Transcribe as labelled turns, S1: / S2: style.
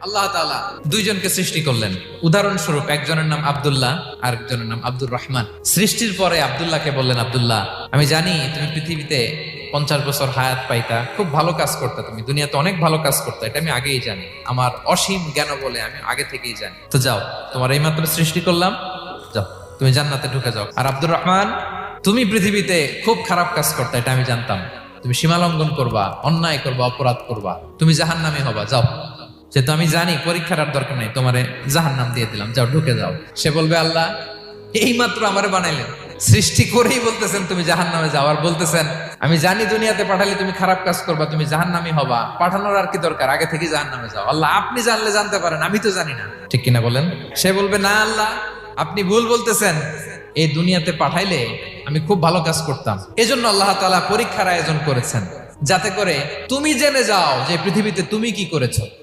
S1: আল্লাহ তাআলা দুইজনকে সৃষ্টি করলেন। উদাহরণস্বরূপ একজনের নাম আব্দুল্লাহ আর একজনের নাম আব্দুর রহমান। সৃষ্টির পরে আব্দুল্লাহকে বললেন, আব্দুল্লাহ, আমি জানি তুমি পৃথিবীতে 50 বছর হায়াত পাইতা, খুব ভালো কাজ করতে, তুমি দুনিয়াতে অনেক ভালো কাজ করতে, এটা আমি আগেই জানি, আমার অসীম জ্ঞান বলে আমি আগে থেকেই জানি। তো যাও, তোমার এইমাত্র সৃষ্টি করলাম, যাও তুমি জান্নাতে ঢুকে যাও। আর আব্দুর রহমান, তুমি পৃথিবীতে খুব খারাপ কাজ করতে, এটা আমি জানতাম, তুমি সীমা লঙ্ঘন করবা, অন্যায় করবা, অপরাধ করবা, তুমি জাহান্নামী হবা, যাও। যেহেতু আমি জানি পরীক্ষার আর দরকার নেই, তোমারে জাহান্নাম দিয়ে দিলাম, যাও ঢুকে যাও। সে বলবে, আল্লাহ এই মাত্র আমারে বানাইলেন, সৃষ্টি করেই বলতেছেন তুমি জাহান্নামে যাও, আর বলতেছেন আমি জানি দুনিয়াতে পাঠালে তুমি খারাপ কাজ করবা, তুমি জাহান্নামী হবা, পাঠানোর আর কি দরকার, আগে থেকে জাহান্নামে যাও। আল্লাহ আপনি জানলে জানতে পারেন, আমি তো জানি না, ঠিক কিনা বলেন? সে বলবে, না আল্লাহ আপনি ভুল বলতেছেন, এই দুনিয়াতে পাঠাইলে আমি খুব ভালো কাজ করতাম, এজন্য আল্লাহ তাআলা পরীক্ষার আয়োজন করেছেন, যাতে করে তুমি জেনে যাও যে পৃথিবীতে তুমি কি করেছো।